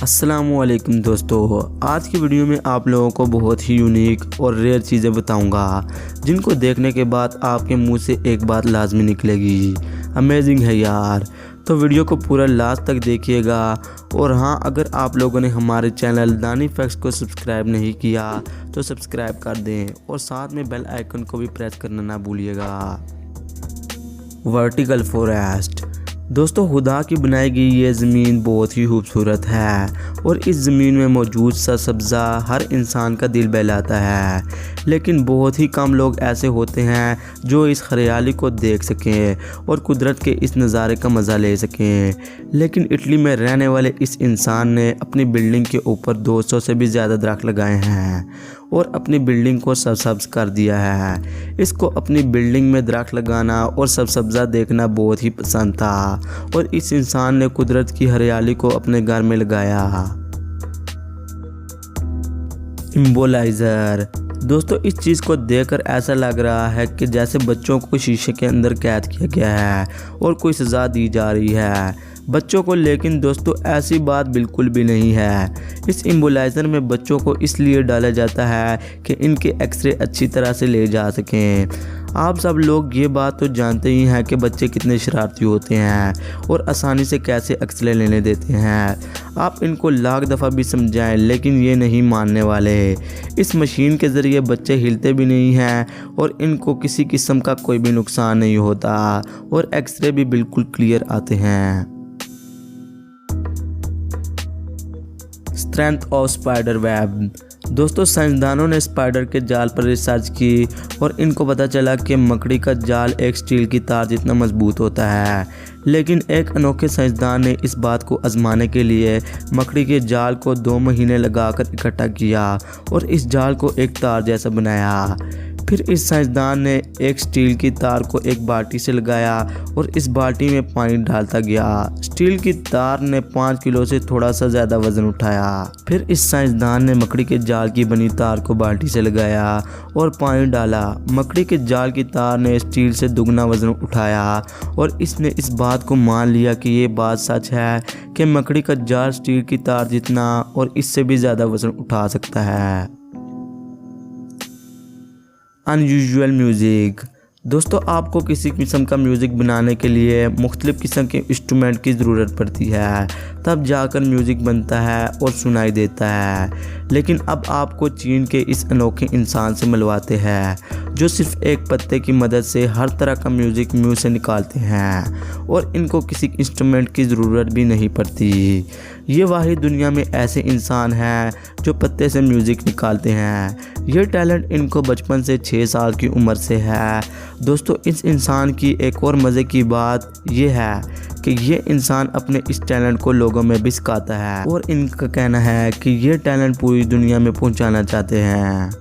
अस्सलामुअलैकुम दोस्तों, आज की वीडियो में आप लोगों को बहुत ही यूनिक और रेयर चीज़ें बताऊंगा जिनको देखने के बाद आपके मुंह से एक बात लाजमी निकलेगी, अमेजिंग है यार। तो वीडियो को पूरा लास्ट तक देखिएगा। और हाँ, अगर आप लोगों ने हमारे चैनल दानी फैक्ट्स को सब्सक्राइब नहीं किया तो सब्सक्राइब कर दें और साथ में बेल आइकन को भी प्रेस करना ना भूलिएगा। वर्टिकल फॉरेस्ट दोस्तों, खुदा की बनाई गई ये ज़मीन बहुत ही खूबसूरत है और इस ज़मीन में मौजूद सा सब्ज़ा हर इंसान का दिल बहलाता है, लेकिन बहुत ही कम लोग ऐसे होते हैं जो इस हरियाली को देख सकें और कुदरत के इस नज़ारे का मज़ा ले सकें। लेकिन इटली में रहने वाले इस इंसान ने अपनी बिल्डिंग के ऊपर 200 से भी ज़्यादा दरख्त लगाए हैं और अपनी बिल्डिंग को सब्ज़ कर दिया है। इसको अपनी बिल्डिंग में दरख्त लगाना और सब्ज़ा देखना बहुत ही पसंद था और इस इंसान ने कुदरत की हरियाली को अपने घर में लगाया। इम्बोलाइज़र दोस्तों, इस चीज़ को देखकर ऐसा लग रहा है कि जैसे बच्चों को शीशे के अंदर कैद किया गया है और कोई सज़ा दी जा रही है बच्चों को। लेकिन दोस्तों, ऐसी बात बिल्कुल भी नहीं है। इस इम्बोलाइज़र में बच्चों को इसलिए डाला जाता है कि इनके एक्सरे अच्छी तरह से ले जा सकें। आप सब लोग ये बात तो जानते ही हैं कि बच्चे कितने शरारती होते हैं और आसानी से कैसे एक्सरे लेने देते हैं। आप इनको लाख दफ़ा भी समझाएं लेकिन ये नहीं मानने वाले। इस मशीन के ज़रिए बच्चे हिलते भी नहीं हैं और इनको किसी किस्म का कोई भी नुकसान नहीं होता और एक्सरे भी बिल्कुल क्लियर आते हैं। स्ट्रेंथ ऑफ स्पाइडर वेब दोस्तों, साइंसदानों ने स्पाइडर के जाल पर रिसर्च की और इनको पता चला कि मकड़ी का जाल एक स्टील की तार जितना मजबूत होता है। लेकिन एक अनोखे साइंसदान ने इस बात को आजमाने के लिए मकड़ी के जाल को 2 महीने लगाकर इकट्ठा किया और इस जाल को एक तार जैसा बनाया। फिर इस साइंसदान ने एक स्टील की तार को एक बाल्टी से लगाया और इस बाल्टी में पानी डालता गया। स्टील की तार ने 5 किलो से थोड़ा सा ज़्यादा वज़न उठाया। फिर इस साइंसदान ने मकड़ी के जाल की बनी तार को बाल्टी से लगाया और पानी डाला। मकड़ी के जाल की तार ने स्टील से दुगना वज़न उठाया और इसने इस बात को मान लिया कि ये बात सच है कि मकड़ी का जाल स्टील की तार जितना और इससे भी ज़्यादा वज़न उठा सकता है। अनयूजुअल म्यूज़िक दोस्तों, आपको किसी किस्म का म्यूज़िक बनाने के लिए मुख्तलिफ़ किस्म के इंस्ट्रूमेंट की ज़रूरत पड़ती है, तब जाकर म्यूज़िक बनता है और सुनाई देता है। लेकिन अब आपको चीन के इस अनोखे इंसान से मिलवाते हैं जो सिर्फ एक पत्ते की मदद से हर तरह का म्यूज़िक मुंह से निकालते हैं और इनको किसी इंस्ट्रूमेंट की ज़रूरत भी नहीं पड़ती। ये वाहिद दुनिया में ऐसे इंसान हैं जो पत्ते से म्यूज़िक निकालते हैं। ये टैलेंट इनको बचपन से 6 साल की उम्र से है। दोस्तों, इस इंसान की एक और मज़े की बात यह है कि ये इंसान अपने इस टैलेंट को लोगों में भी सिखाता है और इनका कहना है कि ये टैलेंट पूरी दुनिया में पहुंचाना चाहते हैं।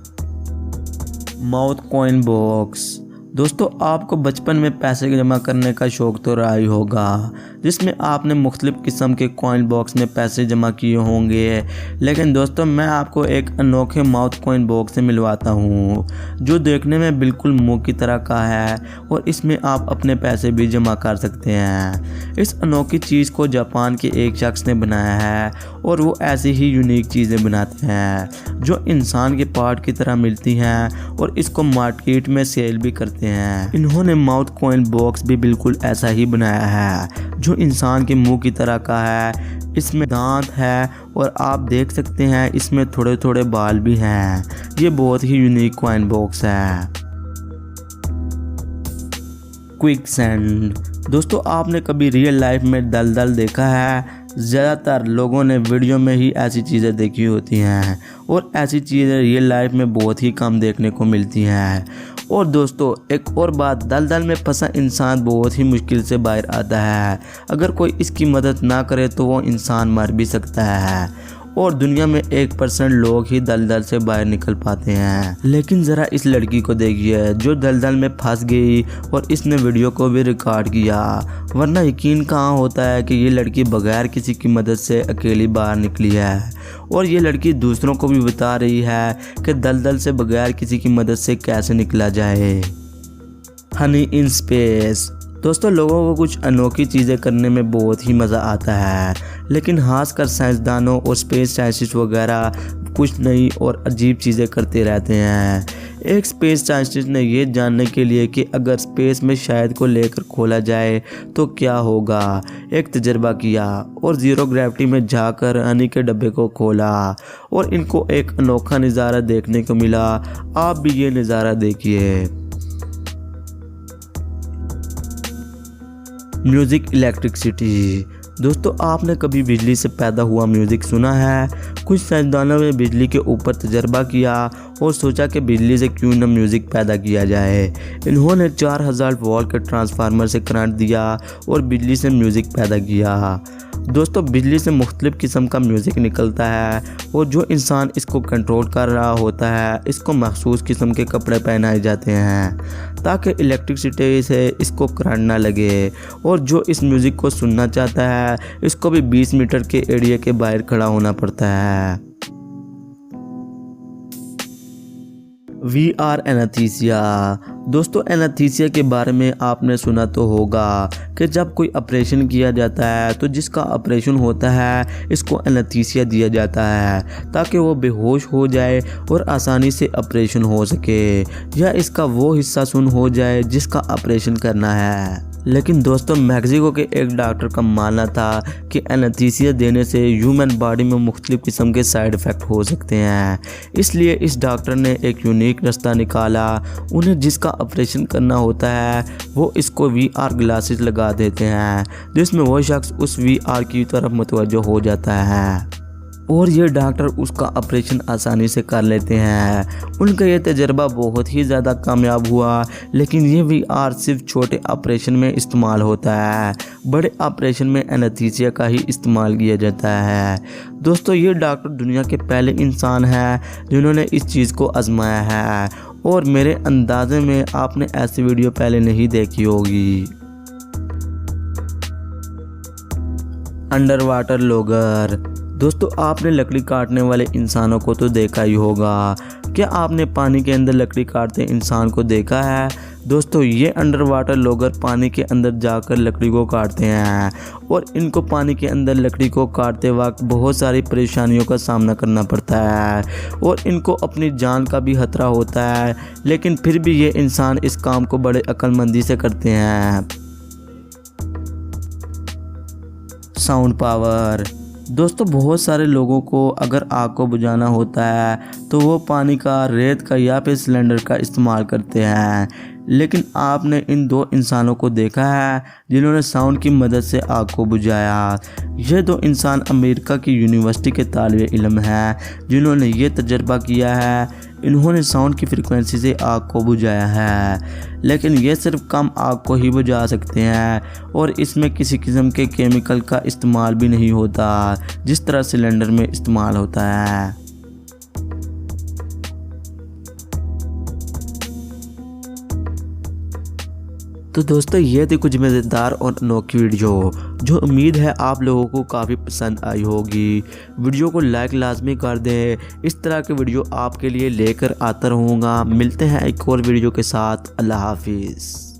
माउथ कॉइन बॉक्स दोस्तों, आपको बचपन में पैसे जमा करने का शौक़ तो रहा ही होगा, जिसमें आपने मुख्तलिफ़ किस्म के कॉइन बॉक्स में पैसे जमा किए होंगे। लेकिन दोस्तों, मैं आपको एक अनोखे माउथ कॉइन बॉक्स से मिलवाता हूँ जो देखने में बिल्कुल मुंह की तरह का है और इसमें आप अपने पैसे भी जमा कर सकते हैं। इस अनोखी चीज़ को जापान के एक शख्स ने बनाया है और वो ऐसी ही यूनिक चीज़ें बनाते हैं जो इंसान के पार्ट की तरह मिलती हैं और इसको मार्केट में सेल भी करते हैं। इन्होंने माउथ कॉइन बॉक्स भी बिल्कुल ऐसा ही बनाया है जो इंसान के मुंह की तरह का है। इसमें दांत है और आप देख सकते हैं इसमें थोड़े थोड़े बाल भी हैं। ये बहुत ही यूनिक कॉइन बॉक्स है। क्विकसैंड दोस्तों, आपने कभी रियल लाइफ में दलदल देखा है? ज़्यादातर लोगों ने वीडियो में ही ऐसी चीज़ें देखी होती हैं और ऐसी चीज़ें रियल लाइफ में बहुत ही कम देखने को मिलती हैं। और दोस्तों, एक और बात, दलदल में फंसा इंसान बहुत ही मुश्किल से बाहर आता है। अगर कोई इसकी मदद ना करे तो वो इंसान मर भी सकता है और दुनिया में 1% लोग ही दलदल से बाहर निकल पाते हैं। लेकिन ज़रा इस लड़की को देखिए जो दलदल में फंस गई और इसने वीडियो को भी रिकॉर्ड किया, वरना यकीन कहाँ होता है कि ये लड़की बगैर किसी की मदद से अकेली बाहर निकली है। और ये लड़की दूसरों को भी बता रही है कि दलदल से बगैर किसी की मदद से कैसे निकला जाए। हनी इन स्पेस दोस्तों लोगों को कुछ अनोखी चीज़ें करने में बहुत ही मज़ा आता है, लेकिन खासकर साइंसदानों और स्पेस साइंटिस्ट वगैरह कुछ नई और अजीब चीज़ें करते रहते हैं। एक स्पेस साइंटिस्ट ने ये जानने के लिए कि अगर स्पेस में शायद को लेकर खोला जाए तो क्या होगा, एक तजर्बा किया और ज़ीरो ग्रेविटी में जाकर हनी के डब्बे को खोला और इनको एक अनोखा नज़ारा देखने को मिला। आप भी ये नज़ारा देखिए। Music electricity. दोस्तों आपने कभी बिजली से पैदा हुआ म्यूज़िक सुना है? कुछ साइंसदानों ने बिजली के ऊपर तजर्बा किया और सोचा कि बिजली से क्यों न म्यूज़िक पैदा किया जाए। इन्होंने 4000 वोल्ट के ट्रांसफार्मर से करंट दिया और बिजली से म्यूज़िक पैदा किया। दोस्तों बिजली से मुख्तलिफ़ किस्म का म्यूज़िक निकलता है और जो इंसान इसको कंट्रोल कर रहा होता है इसको मखसूस किस्म के कपड़े पहनाए जाते हैं ताकि इलेक्ट्रिसिटी से इसको करंट ना लगे, और जो इस म्यूज़िक को सुनना चाहता है इसको भी 20 मीटर के एरिया के बाहर खड़ा होना पड़ता है। VR एनास्थीसिया। दोस्तों एनास्थीसिया के बारे में आपने सुना तो होगा कि जब कोई ऑपरेशन किया जाता है तो जिसका ऑपरेशन होता है इसको एनास्थीसिया दिया जाता है ताकि वो बेहोश हो जाए और आसानी से ऑपरेशन हो सके या इसका वो हिस्सा सुन हो जाए जिसका ऑपरेशन करना है। लेकिन दोस्तों मैक्सिको के एक डॉक्टर का मानना था कि एनास्थीसिया देने से ह्यूमन बॉडी में मुख्तलिफ़ किस्म के साइड इफ़ेक्ट हो सकते हैं, इसलिए इस डॉक्टर ने एक यूनिक रास्ता निकाला। उन्हें जिसका ऑपरेशन करना होता है वो इसको VR ग्लासेस लगा देते हैं जिसमें वो शख्स उस VR की तरफ मुतवज्जो हो जाता है और ये डॉक्टर उसका ऑपरेशन आसानी से कर लेते हैं। उनका ये तजर्बा बहुत ही ज़्यादा कामयाब हुआ, लेकिन ये VR सिर्फ छोटे ऑपरेशन में इस्तेमाल होता है, बड़े ऑपरेशन में एनास्थीसिया का ही इस्तेमाल किया जाता है। दोस्तों ये डॉक्टर दुनिया के पहले इंसान हैं जिन्होंने इस चीज़ को आजमाया है और मेरे अंदाजे में आपने ऐसी वीडियो पहले नहीं देखी होगी। Under water logger. दोस्तों आपने लकड़ी काटने वाले इंसानों को तो देखा ही होगा, क्या आपने पानी के अंदर लकड़ी काटते इंसान को देखा है? दोस्तों ये अंडर वाटर लॉगर पानी के अंदर जाकर लकड़ी को काटते हैं और इनको पानी के अंदर लकड़ी को काटते वक्त बहुत सारी परेशानियों का सामना करना पड़ता है और इनको अपनी जान का भी खतरा होता है, लेकिन फिर भी ये इंसान इस काम को बड़े अक्लमंदी से करते हैं। Sound power. दोस्तों बहुत सारे लोगों को अगर आग को बुझाना होता है तो वो पानी का, रेत का या फिर सिलेंडर का इस्तेमाल करते हैं, लेकिन आपने इन दो इंसानों को देखा है जिन्होंने साउंड की मदद से आग को बुझाया। ये दो इंसान अमेरिका की यूनिवर्सिटी के तालिबे इल्म हैं जिन्होंने ये तजर्बा किया है। इन्होंने साउंड की फ्रीक्वेंसी से आग को बुझाया है, लेकिन ये सिर्फ कम आग को ही बुझा सकते हैं और इसमें किसी किस्म के केमिकल का इस्तेमाल भी नहीं होता जिस तरह सिलेंडर में इस्तेमाल होता है। तो दोस्तों ये थी कुछ मज़ेदार और अनोखी वीडियो जो उम्मीद है आप लोगों को काफ़ी पसंद आई होगी। वीडियो को लाइक लाजमी कर दें, इस तरह के वीडियो आपके लिए लेकर आता रहूँगा। मिलते हैं एक और वीडियो के साथ। अल्लाह हाफिज़।